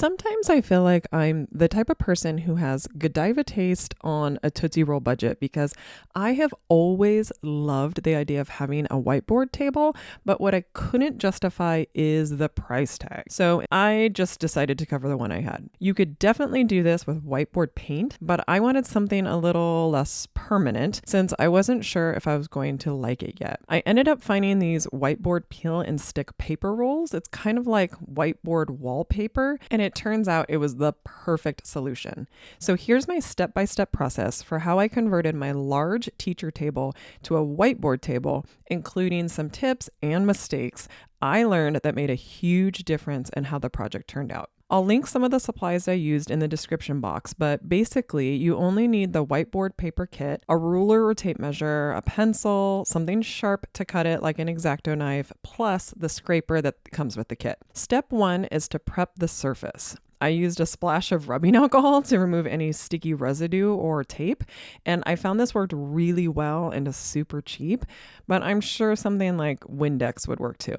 Sometimes I feel like I'm the type of person who has Godiva taste on a Tootsie Roll budget because I have always loved the idea of having a whiteboard table, but what I couldn't justify is the price tag. So I just decided to cover the one I had. You could definitely do this with whiteboard paint, but I wanted something a little less permanent since I wasn't sure if I was going to like it yet. I ended up finding these whiteboard peel and stick paper rolls. It's kind of like whiteboard wallpaper, and it turns out it was the perfect solution. So here's my step-by-step process for how I converted my large teacher table to a whiteboard table, including some tips and mistakes I learned that made a huge difference in how the project turned out. I'll link some of the supplies I used in the description box, but basically you only need the whiteboard paper kit, a ruler or tape measure, a pencil, something sharp to cut it like an X-Acto knife, plus the scraper that comes with the kit. Step 1 is to prep the surface. I used a splash of rubbing alcohol to remove any sticky residue or tape, and I found this worked really well and is super cheap, but I'm sure something like Windex would work too.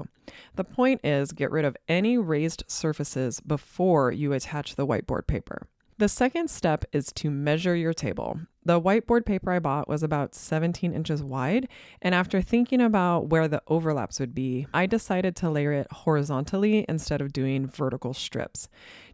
The point is, get rid of any raised surfaces before you attach the whiteboard paper. The second step is to measure your table. The whiteboard paper I bought was about 17 inches wide, and after thinking about where the overlaps would be, I decided to layer it horizontally instead of doing vertical strips.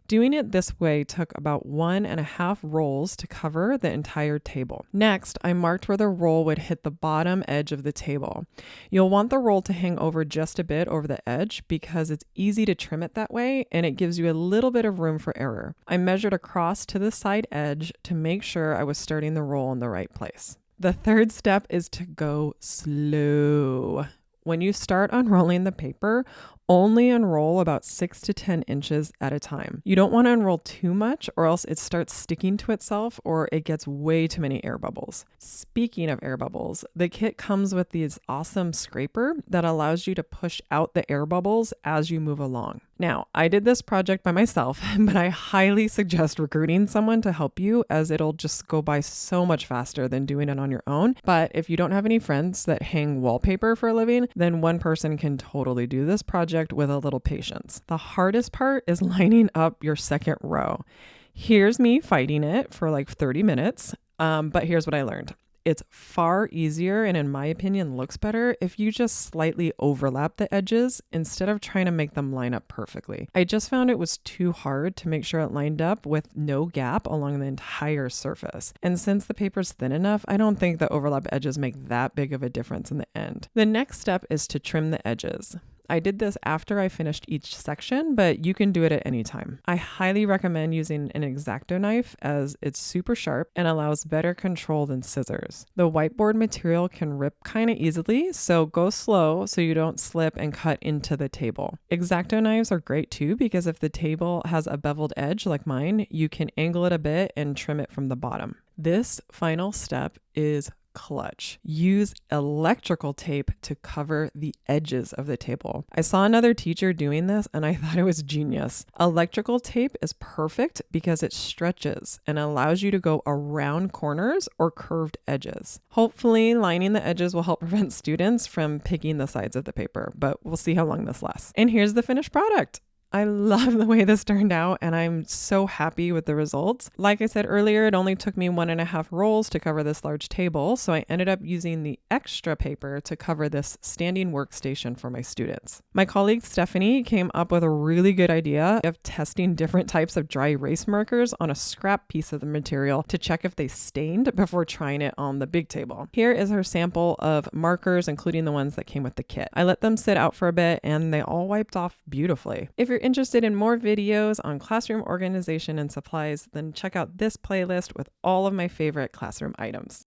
Doing it this way took about 1.5 rolls to cover the entire table. Next, I marked where the roll would hit the bottom edge of the table. You'll want the roll to hang over just a bit over the edge because it's easy to trim it that way and it gives you a little bit of room for error. I measured across to the side edge to make sure I was starting the roll in the right place. The third step is to go slow. When you start unrolling the paper, only unroll about 6 to 10 inches at a time. You don't want to unroll too much or else it starts sticking to itself or it gets way too many air bubbles. Speaking of air bubbles, the kit comes with this awesome scraper that allows you to push out the air bubbles as you move along. Now, I did this project by myself, but I highly suggest recruiting someone to help you as it'll just go by so much faster than doing it on your own. But if you don't have any friends that hang wallpaper for a living, then one person can totally do this project with a little patience. The hardest part is lining up your second row. Here's me fighting it for like 30 minutes, but here's what I learned. It's far easier and in my opinion looks better if you just slightly overlap the edges instead of trying to make them line up perfectly. I just found it was too hard to make sure it lined up with no gap along the entire surface. And since the paper's thin enough, I don't think the overlap edges make that big of a difference in the end. The next step is to trim the edges. I did this after I finished each section, but you can do it at any time. I highly recommend using an X-Acto knife as it's super sharp and allows better control than scissors. The whiteboard material can rip kind of easily, so go slow so you don't slip and cut into the table. X-Acto knives are great too because if the table has a beveled edge like mine, you can angle it a bit and trim it from the bottom. This final step is clutch. Use electrical tape to cover the edges of the table. I saw another teacher doing this and I thought it was genius. Electrical tape is perfect because it stretches and allows you to go around corners or curved edges. Hopefully, lining the edges will help prevent students from picking the sides of the paper, but we'll see how long this lasts. And here's the finished product. I love the way this turned out and I'm so happy with the results. Like I said earlier, it only took me 1.5 rolls to cover this large table, so I ended up using the extra paper to cover this standing workstation for my students. My colleague Stephanie came up with a really good idea of testing different types of dry erase markers on a scrap piece of the material to check if they stained before trying it on the big table. Here is her sample of markers, including the ones that came with the kit. I let them sit out for a bit and they all wiped off beautifully. If you're interested in more videos on classroom organization and supplies, then check out this playlist with all of my favorite classroom items.